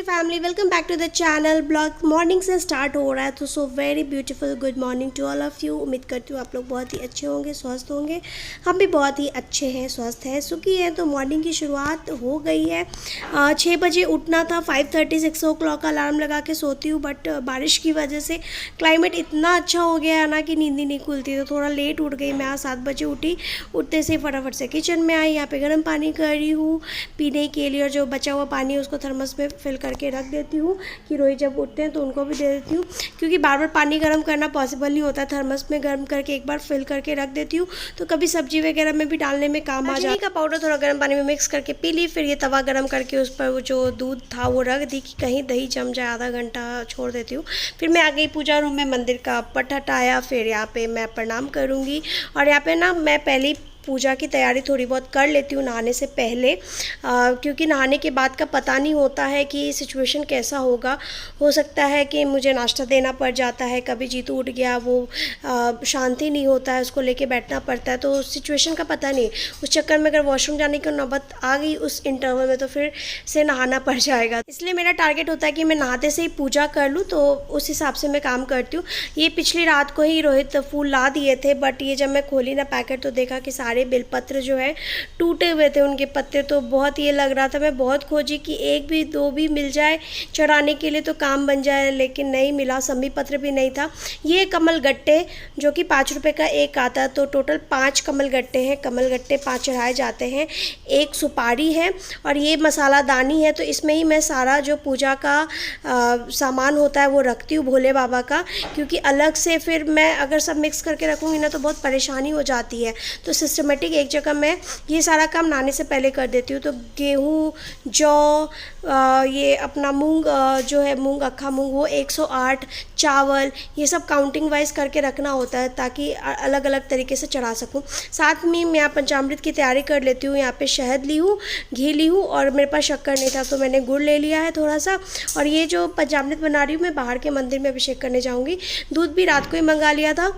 Family welcome back to the channel. Blog morning से start हो रहा है तो so very beautiful good morning to all of you. उम्मीद करती हूँ आप लोग बहुत ही अच्छे होंगे, स्वस्थ होंगे। हम भी बहुत ही अच्छे हैं, स्वस्थ हैं, सुखी हैं। तो मॉर्निंग की शुरुआत हो गई है। 6 बजे उठना था, 5:30 6 o'clock का अलार्म लगा के सोती हूँ, बट बारिश की वजह से क्लाइमेट इतना अच्छा हो गया है ना कि नींद ही नहीं खुलती, तो थोड़ा लेट उठ गई मैं। आज 7 बजे उठी। उठते से फटाफट से किचन में आई, यहाँ पे गर्म पानी कर रही हूँ पीने के लिए, और जो बचा हुआ पानी है उसको थर्मस में फिल करके रख देती हूँ कि रोहित जब उठते हैं तो उनको भी दे देती हूँ, क्योंकि बार बार पानी गर्म करना पॉसिबल नहीं होता। थर्मस में गर्म करके एक बार फिल करके रख देती हूँ, तो कभी सब्जी वगैरह में भी डालने में काम आ जाता है। का पाउडर थोड़ा गर्म पानी में मिक्स करके पी ली। फिर ये तवा गर्म करके उस पर वो जो दूध था वो रख दी कि कहीं दही जम जाए, आधा घंटा छोड़ देती हूँ। फिर मैं आ गई पूजा रूम में, मंदिर का पट हटाया। फिर यहाँ पे मैं प्रणाम करूँगी, और यहाँ पे ना मैं पहले पूजा की तैयारी थोड़ी बहुत कर लेती हूँ नहाने से पहले, क्योंकि नहाने के बाद का पता नहीं होता है कि सिचुएशन कैसा होगा। हो सकता है कि मुझे नाश्ता देना पड़ जाता है, कभी जीतू उठ गया, वो शांति नहीं होता है, उसको लेके बैठना पड़ता है, तो सिचुएशन का पता नहीं। उस चक्कर में अगर वॉशरूम जाने की नौबत आ गई उस इंटरवल में तो फिर से नहाना पड़ जाएगा। इसलिए मेरा टारगेट होता है कि मैं नहाते से ही पूजा कर लूँ, तो उस हिसाब से मैं काम करती हूँ। ये पिछली रात को ही रोहित फूल ला दिए थे, बट ये जब मैं खोली ना पैकेट तो देखा कि सारे बेलपत्र जो है टूटे हुए थे, उनके पत्ते। तो बहुत ये लग रहा था, मैं बहुत खोजी कि एक भी दो भी मिल जाए चढ़ाने के लिए तो काम बन जाए, लेकिन नहीं मिला। सम्मी पत्र भी नहीं था। ये कमल गट्टे जो कि 5 रुपये का एक आता है, तो टोटल 5 कमल गट्टे हैं। कमल गट्टे 5 चढ़ाए जाते हैं। एक सुपारी है और ये मसाला दानी है, तो इसमें ही मैं सारा जो पूजा का सामान होता है वो रखती हूँ भोले बाबा का, क्योंकि अलग से फिर मैं अगर सब मिक्स करके रखूँगी ना तो बहुत परेशानी हो जाती है। तो सिस्टमेटिक एक जगह मैं ये सारा काम नहाने से पहले कर देती हूँ। तो गेहूँ, जौ, ये अपना मूंग जो है, मूंग अक्खा मूंग, वो 108, चावल, ये सब काउंटिंग वाइज करके रखना होता है ताकि अलग अलग तरीके से चढ़ा सकूँ। साथ में मैं यहाँ पंचामृत की तैयारी कर लेती हूँ। यहाँ पे शहद ली हूँ, घी ली हूँ, और मेरे पास शक्कर नहीं था तो मैंने गुड़ ले लिया है थोड़ा सा। और ये जो पंचामृत बना रही हूँ मैं बाहर के मंदिर में अभिषेक करने जाऊँगी। दूध भी रात को ही मंगा लिया था,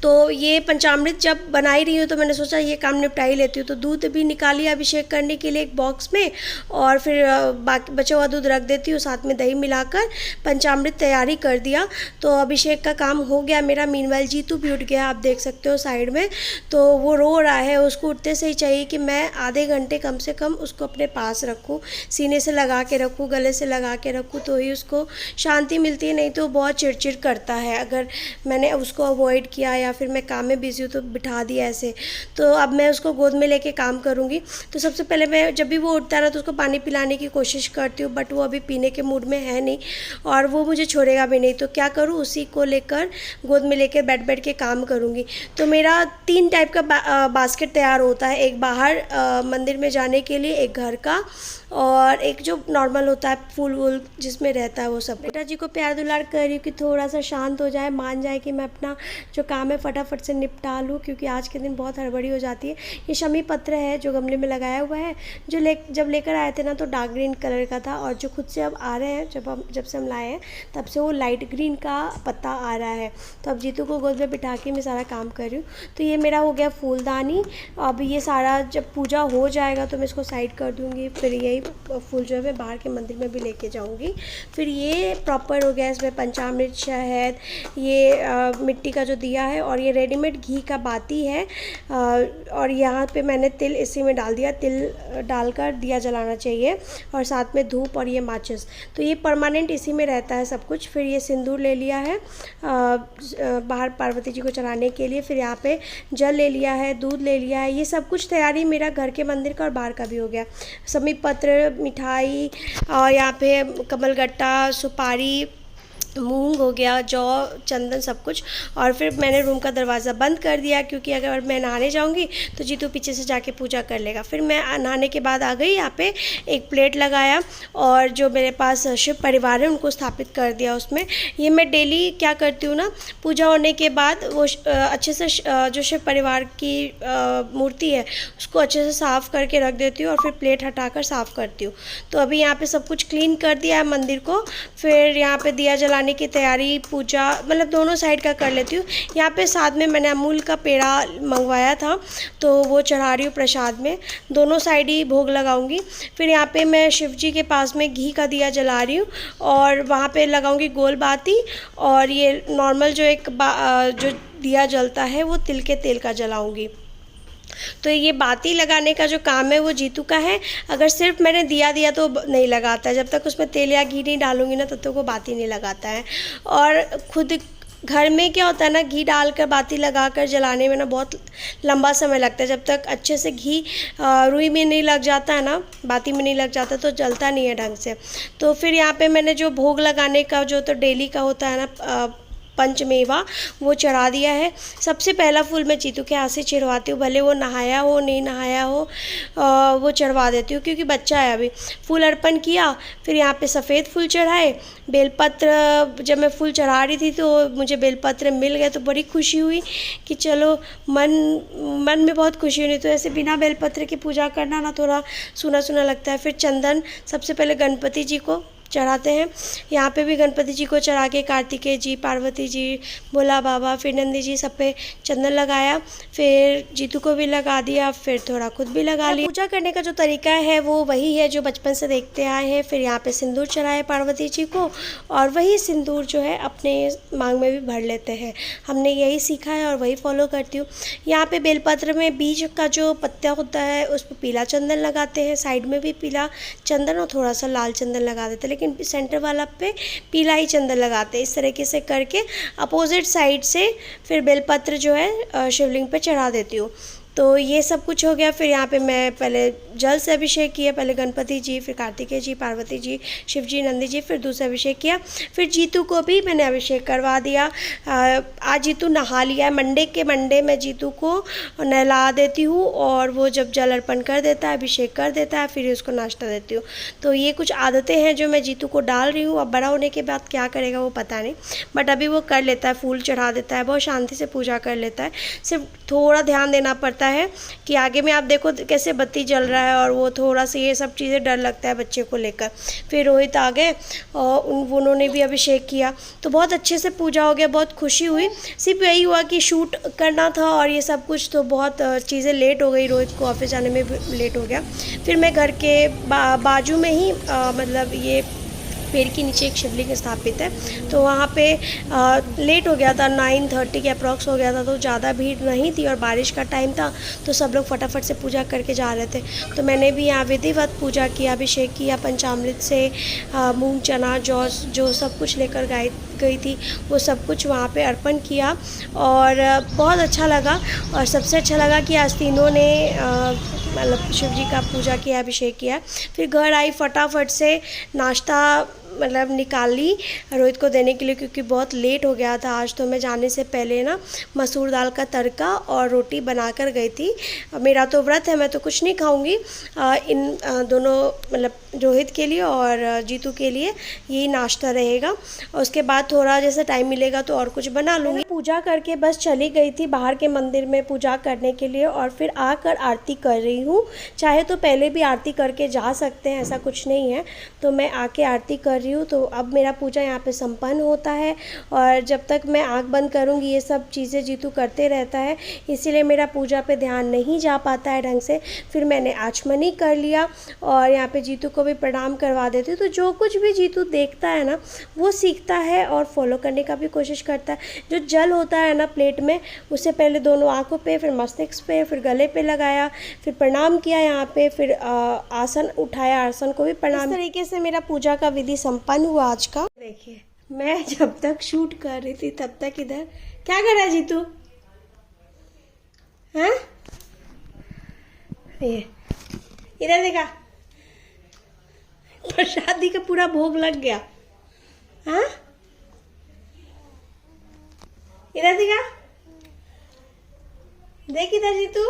तो ये पंचामृत जब बना ही रही हूँ तो मैंने सोचा ये काम निपटा ही लेती हूँ। तो दूध भी निकाली अभिषेक करने के लिए एक बॉक्स में, और फिर बाकी बचा हुआ दूध रख देती हूँ, साथ में दही मिलाकर पंचामृत तैयारी कर दिया। तो अभिषेक का काम हो गया मेरा। मीनवाइल जीतू भी उठ गया, आप देख सकते हो साइड में, तो वो रो रहा है। उसको उठते से ही चाहिए कि मैं आधे घंटे कम से कम उसको अपने पास रखूँ, सीने से लगा के रखूँ, गले से लगा के रखूँ, तो ही उसको शांति मिलती है। नहीं तो बहुत चिड़चिड़ करता है। अगर मैंने उसको अवॉइड किया या फिर मैं काम में बिजी हूँ तो बिठा दिया ऐसे। तो अब मैं उसको गोद में लेके काम करूँगी। तो सबसे पहले मैं जब भी वो उठता है ना तो उसको पानी पिलाने की कोशिश करती हूँ, बट वो अभी पीने के मूड में है नहीं और वो मुझे छोड़ेगा भी नहीं। तो क्या करूँ, उसी को लेकर गोद में लेकर बैठ बैठ के काम करूँगी। तो मेरा 3 टाइप का बास्केट तैयार होता है। एक बाहर मंदिर में जाने के लिए, एक घर का, और एक जो नॉर्मल होता है फूल वूल जिसमें रहता है वो सब। बेटा जी को प्यार दुलार कर रही हूँ कि थोड़ा सा शांत हो जाए, मान जाए कि मैं अपना जो काम है फटाफट से निपटा लूँ, क्योंकि आज के दिन बहुत हड़बड़ी हो जाती है। ये शमी पत्र है जो गमले में लगाया हुआ है, जो जब लेकर आए थे ना तो डार्क ग्रीन कलर का था, और जो खुद से अब आ रहे हैं, जब से हम लाए हैं तब से वो लाइट ग्रीन का पत्ता आ रहा है। तो अब जीतू को गोद में बिठा के मैं सारा काम कर रही हूँ। तो ये मेरा हो गया फूलदानी। अब ये सारा जब पूजा हो जाएगा तो मैं इसको साइड कर दूँगी। फिर यही फूल जो है मैं बाहर के मंदिर में भी लेके जाऊंगी। फिर ये प्रॉपर हो गया, इसमें पंचामृत, शहद, ये मिट्टी का जो दिया है, और ये रेडीमेड घी का बाती है, और यहाँ पे मैंने तिल इसी में डाल दिया। तिल डालकर दिया जलाना चाहिए, और साथ में धूप और ये माचिस, तो ये परमानेंट इसी में रहता है सब कुछ। फिर ये सिंदूर ले लिया है बाहर पार्वती जी को चढ़ाने के लिए। फिर यहाँ पे जल ले लिया है, दूध ले लिया है। ये सब कुछ तैयारी मेरा घर के मंदिर का और बाहर का भी हो गया। समी पत्र, मिठाई, और यहाँ पे कमलगट्टा, सुपारी, मूंग हो गया, जौ, चंदन, सब कुछ। और फिर मैंने रूम का दरवाज़ा बंद कर दिया, क्योंकि अगर मैं नहाने जाऊंगी तो जीतू पीछे से जाके पूजा कर लेगा। फिर मैं नहाने के बाद आ गई, यहाँ पे एक प्लेट लगाया, और जो मेरे पास शिव परिवार है उनको स्थापित कर दिया उसमें। ये मैं डेली क्या करती हूँ ना, पूजा होने के बाद वो अच्छे से जो शिव परिवार की मूर्ति है उसको अच्छे से साफ़ करके रख देती हूँ, और फिर प्लेट हटाकर साफ़ करती हूँ। तो अभी यहाँ पर सब कुछ क्लीन कर दिया है मंदिर को। फिर यहाँ पर दिया जला लगाने की तैयारी, पूजा मतलब दोनों साइड का कर लेती हूँ। यहाँ पे साथ में मैंने अमूल का पेड़ा मंगवाया था, तो वो चढ़ा रही हूँ प्रसाद में। दोनों साइड ही भोग लगाऊंगी। फिर यहाँ पे मैं शिव जी के पास में घी का दिया जला रही हूँ और वहाँ पे लगाऊंगी गोल बाती। और ये नॉर्मल जो जो दिया जलता है वो तिल के तेल का जलाऊंगी। तो ये बाती लगाने का जो काम है वो जीतू का है। अगर सिर्फ मैंने दिया दिया तो नहीं लगाता है, जब तक उसमें तेल या घी नहीं डालूंगी ना तब तक वो बाती नहीं लगाता है। और खुद घर में क्या होता है ना, घी डालकर बाती लगाकर जलाने में ना बहुत लंबा समय लगता है। जब तक अच्छे से घी रुई में नहीं लग जाता है ना, बाती में नहीं लग जाता, तो जलता नहीं है ढंग से। तो फिर यहाँ पे मैंने जो भोग लगाने का जो तो डेली का होता है ना, पंचमेवा, वो चढ़ा दिया है। सबसे पहला फूल मैं जीतू के हाथ से चढ़वाती हूँ, भले वो नहाया हो नहीं नहाया हो, वो चढ़वा देती हूँ क्योंकि बच्चा है अभी। फूल अर्पण किया, फिर यहाँ पे सफ़ेद फूल चढ़ाए। बेलपत्र जब मैं फूल चढ़ा रही थी तो मुझे बेलपत्र मिल गए, तो बड़ी खुशी हुई कि चलो मन में बहुत खुशी हुई। नहीं तो ऐसे बिना बेलपत्र की पूजा करना ना थोड़ा सूना सूना लगता है। फिर चंदन सबसे पहले गणपति जी को चढ़ाते हैं। यहाँ पे भी गणपति जी को चढ़ा के कार्तिकेय जी, पार्वती जी, भोला बाबा, फिर नंदी जी सब पे चंदन लगाया। फिर जीतू को भी लगा दिया, फिर थोड़ा खुद भी लगा लिया। पूजा करने का जो तरीका है वो वही है जो बचपन से देखते आए हैं। फिर यहाँ पे सिंदूर चढ़ाए पार्वती जी को, और वही सिंदूर जो है अपने मांग में भी भर लेते हैं। हमने यही सीखा है और वही फॉलो करती हूँ। यहाँ पे बेलपत्र में बीज का जो पत्ता होता है उस पर पीला चंदन लगाते हैं, साइड में भी पीला चंदन और थोड़ा सा लाल चंदन लगा देते हैं, लेकिन सेंटर वाला पे पीला ही चंदन लगाते हैं। इस तरीके से करके अपोजिट साइड से फिर बेलपत्र जो है शिवलिंग पे चढ़ा देती हूँ। तो ये सब कुछ हो गया। फिर यहाँ पे मैं पहले जल से अभिषेक किया, पहले गणपति जी, फिर कार्तिकेय जी, पार्वती जी, शिव जी, नंदी जी, फिर दूसरा अभिषेक किया। फिर जीतू को भी मैंने अभिषेक करवा दिया। आज जीतू नहा लिया है। मंडे मैं जीतू को नहला देती हूँ और वो जब जल अर्पण कर देता है, अभिषेक कर देता है, फिर उसको नाश्ता देती हूँ। तो ये कुछ आदतें हैं जो मैं जीतू को डाल रही हूँ। अब बड़ा होने के बाद क्या करेगा वो पता नहीं, बट अभी वो कर लेता है, फूल चढ़ा देता है, बहुत शांति से पूजा कर लेता है। सिर्फ थोड़ा ध्यान देना पड़ता है कि आगे में आप देखो कैसे बत्ती जल रहा है, और वो थोड़ा सा ये सब चीज़ें डर लगता है बच्चे को लेकर। फिर रोहित आ गए और उन्होंने भी अभिषेक किया, तो बहुत अच्छे से पूजा हो गया, बहुत खुशी हुई। सिर्फ यही हुआ कि शूट करना था और ये सब कुछ, तो बहुत चीज़ें लेट हो गई, रोहित को ऑफिस जाने में भी लेट हो गया। फिर मैं घर के बाजू में ही मतलब ये पेड़ के नीचे एक शिवलिंग स्थापित है, तो वहाँ पे लेट हो गया था, 9:30 के अप्रॉक्स हो गया था, तो ज़्यादा भीड़ नहीं थी और बारिश का टाइम था, तो सब लोग फटाफट से पूजा करके जा रहे थे। तो मैंने भी यहाँ विधिवत पूजा किया, अभिषेक किया, पंचामृत से मूंग चना जौ जो सब कुछ लेकर गई थी वो सब कुछ वहाँ पे अर्पण किया, और बहुत अच्छा लगा। और सबसे अच्छा लगा कि आज तीनों ने मतलब शिव जी का पूजा किया, अभिषेक किया। फिर घर आई, फटाफट से नाश्ता मतलब निकाली रोहित को देने के लिए, क्योंकि बहुत लेट हो गया था आज। तो मैं जाने से पहले ना मसूर दाल का तड़का और रोटी बनाकर गई थी। मेरा तो व्रत है, मैं तो कुछ नहीं खाऊंगी। इन दोनों मतलब रोहित के लिए और जीतू के लिए यही नाश्ता रहेगा, और उसके बाद थोड़ा जैसे टाइम मिलेगा तो और कुछ बना लूँगी। पूजा करके बस चली गई थी बाहर के मंदिर में पूजा करने के लिए, और फिर आकर आरती कर रही हूँ। चाहे तो पहले भी आरती करके जा सकते हैं, ऐसा कुछ नहीं है। तो मैं आके आरती कर रही हूँ। तो अब मेरा पूजा यहाँ पे संपन्न होता है, और जब तक मैं आँख बंद करूँगी ये सब चीज़ें जीतू करते रहता है, इसीलिए मेरा पूजा पे ध्यान नहीं जा पाता है ढंग से। फिर मैंने आचमनी कर लिया और यहाँ पे जीतू को भी प्रणाम करवा देती हूँ। तो जो कुछ भी जीतू देखता है ना वो सीखता है और फॉलो करने का भी कोशिश करता है। जो जल होता है ना प्लेट में, उससे पहले दोनों आँखों पे, फिर मस्तिष्क पे, फिर गले पे लगाया, फिर प्रणाम किया यहाँ पे, फिर आसन उठाया, आसन को भी प्रणाम। इस तरीके से मेरा पूजा का विधि संपन्न हुआ आज का। देखिए मैं जब तक शूट कर रही थी तब तक इधर क्या कर रहा है जीतू? हैं? ये इधर देखा, प्रसादी का पूरा भोग लग गया। हाँ इधर देखा, देख इधर जीतू।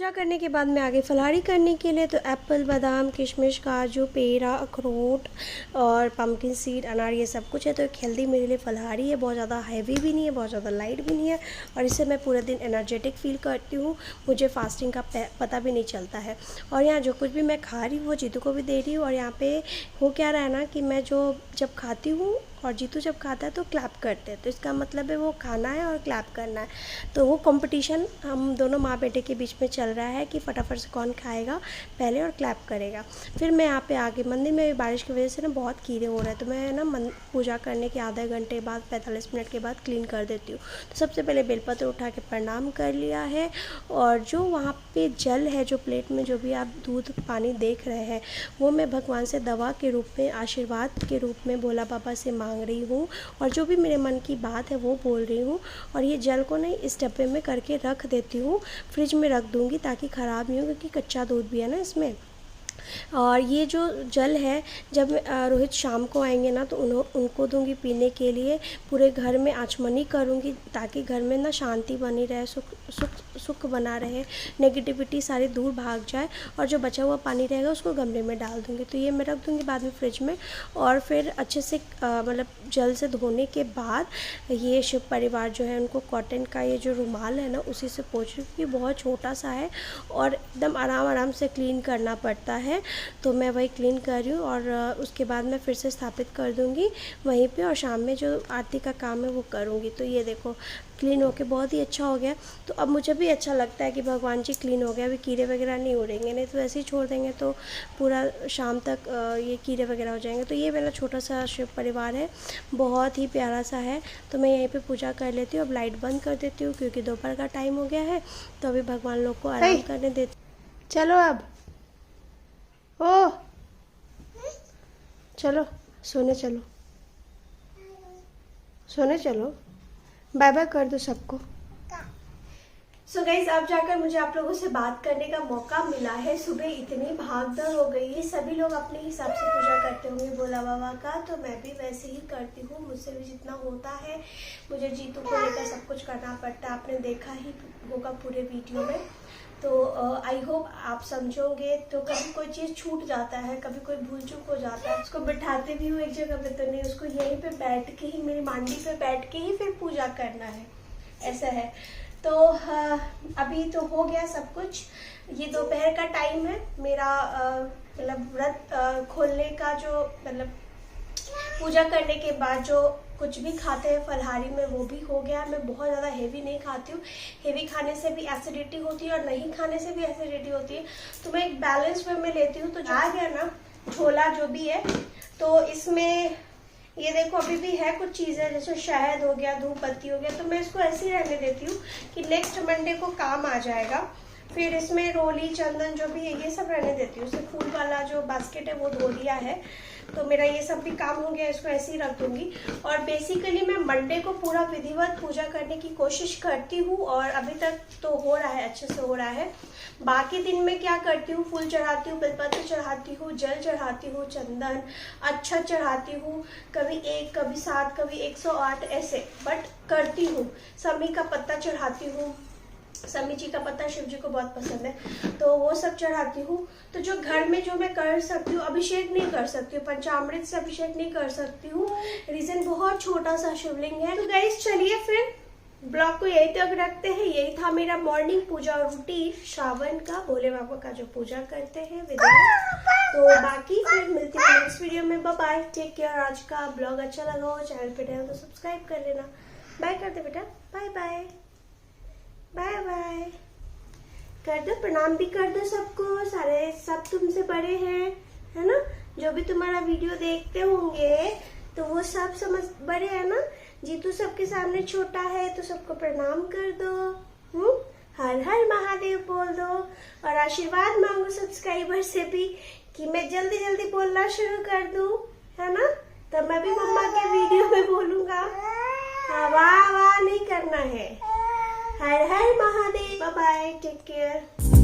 पूजा करने के बाद मैं आगे फलाहारी करने के लिए तो एप्पल, बादाम, किशमिश, काजू, पेड़ा, अखरोट और पम्पकिन सीड, अनार, ये सब कुछ है। तो एक हेल्दी मेरे लिए फलाहारी है, बहुत ज़्यादा हैवी भी नहीं है, बहुत ज़्यादा लाइट भी नहीं है, और इससे मैं पूरे दिन एनर्जेटिक फील करती हूँ। मुझे फास्टिंग का पता भी नहीं चलता है। और यहाँ जो कुछ भी मैं खा रही हूँ वो जीतू को भी दे रही हूँ। और यहाँ पे हो क्या रहा है ना कि मैं जब खाती हूँ और जीतू जब खाता है तो क्लैप करते हैं, तो इसका मतलब है वो खाना है और क्लैप करना है। तो वो कंपटीशन हम दोनों माँ बेटे के बीच में चल रहा है कि फटाफट से कौन खाएगा पहले और क्लैप करेगा। फिर मैं यहाँ पे आके मंदिर में बारिश की वजह से ना बहुत कीड़े हो रहे हैं, तो मैं ना पूजा करने के आधे घंटे बाद 45 मिनट के बाद क्लीन कर देती हूँ। तो सबसे पहले बेलपत्र उठा के प्रणाम कर लिया है। और जो वहाँ पे जल है, जो प्लेट में जो भी आप दूध पानी देख रहे हैं, वो मैं भगवान से दवा के रूप में, आशीर्वाद के रूप में भोला बाबा से मांग रही हूँ। और जो भी मेरे मन की बात है वो बोल रही हूँ। और ये जल को ना इस डब्बे में करके रख देती हूँ, फ्रिज में रख दूँगी ताकि ख़राब नहीं हो, क्योंकि कच्चा दूध भी है ना इसमें। और ये जो जल है, जब रोहित शाम को आएंगे ना तो उनको दूंगी पीने के लिए। पूरे घर में आचमनी करूँगी ताकि घर में ना शांति बनी रहे, सुख बना रहे, नेगेटिविटी सारी दूर भाग जाए। और जो बचा हुआ पानी रहेगा उसको गमले में डाल दूँगी। तो ये मैं रख दूँगी बाद में फ्रिज में। और फिर अच्छे से मतलब जल से धोने के बाद ये शिव परिवार जो है उनको कॉटन का ये जो रुमाल है ना उसी से पोंछ रही हूँ, क्योंकि बहुत छोटा सा है और एकदम आराम से क्लीन करना पड़ता है। तो मैं वही क्लीन कर रही हूँ। और उसके बाद मैं फिर से स्थापित कर दूँगी वहीं पे, और शाम में जो आरती का काम है वो करूँगी। तो ये देखो क्लीन होके बहुत ही अच्छा हो गया। तो अब मुझे भी अच्छा लगता है कि भगवान जी क्लीन हो गया, अभी कीड़े वगैरह नहीं उड़ेंगे, नहीं तो ऐसे ही छोड़ देंगे तो पूरा शाम तक ये कीड़े वगैरह हो जाएंगे। तो ये मेरा छोटा सा शिव परिवार है, बहुत ही प्यारा सा है। तो मैं यहीं पे पूजा कर लेती हूँ। अब लाइट बंद कर देती हूँ क्योंकि दोपहर का टाइम हो गया है, तो अभी भगवान लोग को आराम करने देती। चलो अब ओ चलो सोने चलो, सोने चलो, बाय बाय कर दो सबको। सो गाइस, अब जाकर मुझे आप लोगों से बात करने का मौका मिला है। सुबह इतनी भागदौड़ हो गई है, सभी लोग अपने हिसाब से पूजा करते होंगे भोला बाबा का, तो मैं भी वैसे ही करती हूँ। मुझसे भी जितना होता है, मुझे जीतू को लेकर सब कुछ करना पड़ता है, आपने देखा ही होगा पूरे वीडियो में। तो आई होप आप समझोगे। तो कभी कोई चीज़ छूट जाता है, कभी कोई भूल चूक हो जाता है, उसको बिठाते भी हूँ एक जगह पे, तो नहीं, उसको यहीं पे बैठ के ही, मेरी मांडी पे बैठ के ही फिर पूजा करना है, ऐसा है। तो अभी तो हो गया सब कुछ। ये दोपहर का टाइम है मेरा, मतलब व्रत खोलने का, जो मतलब पूजा करने के बाद जो कुछ भी खाते हैं फलहारी में वो भी हो गया। मैं बहुत ज़्यादा हेवी नहीं खाती हूँ, हेवी खाने से भी एसिडिटी होती है और नहीं खाने से भी एसिडिटी होती है। तो मैं एक बैलेंस वे में लेती हूँ। तो आ गया ना छोला जो भी है, तो इसमें ये देखो अभी भी है कुछ चीज़ें, जैसे शहद हो गया, धूप बत्ती हो गया, तो मैं इसको ऐसे ही रहने देती हूँ कि नेक्स्ट मंडे को काम आ जाएगा। फिर इसमें रोली, चंदन जो भी है ये सब रहने देती हूँ। उससे फूल वाला जो बास्केट है वो धो लिया है, तो मेरा ये सब भी काम हो गया, इसको ऐसे ही रख दूंगी। और बेसिकली मैं मंडे को पूरा विधिवत पूजा करने की कोशिश करती हूँ, और अभी तक तो हो रहा है, अच्छे से हो रहा है। बाकी दिन में क्या करती हूँ, फूल चढ़ाती हूँ, बेलपत्र चढ़ाती हूँ, जल चढ़ाती हूँ, चंदन, अक्षत चढ़ाती हूँ, कभी 1, कभी 7, कभी 108 ऐसे, बट करती हूँ। समी का पत्ता चढ़ाती हूँ, समी जी का पत्ता शिव जी को बहुत पसंद है, तो वो सब चढ़ाती हूँ। तो जो घर में जो मैं कर सकती हूँ, अभिषेक नहीं कर सकती हूँ, पंचामृत से अभिषेक नहीं कर सकती हूँ, रीजन बहुत छोटा सा शिवलिंग है। तो गाइस चलिए फिर ब्लॉग को यही तक रखते हैं। यही था मेरा मॉर्निंग पूजा रूटीन, श्रावण का, भोले बाबा का जो पूजा करते हैं विधि। तो बाकी फिर मिलती है नेक्स्ट वीडियो में। Bye bye, take care. आज का ब्लॉग अच्छा लगा हो, चैनल पे नए हो तो सब्सक्राइब कर लेना। बाय कर दे बेटा, बाय बाय, बाय बाय कर दो, प्रणाम भी कर दो सबको, सारे सब तुमसे बड़े हैं, है ना। जो भी तुम्हारा वीडियो देखते होंगे तो वो सब समझ बड़े हैं ना। जीतू सबके सामने छोटा है, तो सबको प्रणाम कर दो, हर हर महादेव बोल दो, और आशीर्वाद मांगो सब्सक्राइबर से भी कि मैं जल्दी जल्दी बोलना शुरू कर दूं, है ना। तो मैं भी मम्मा के वीडियो में बोलूंगा। हाँ, वाह वाह नहीं करना है। हर हर Mahadev. Bye bye, take care.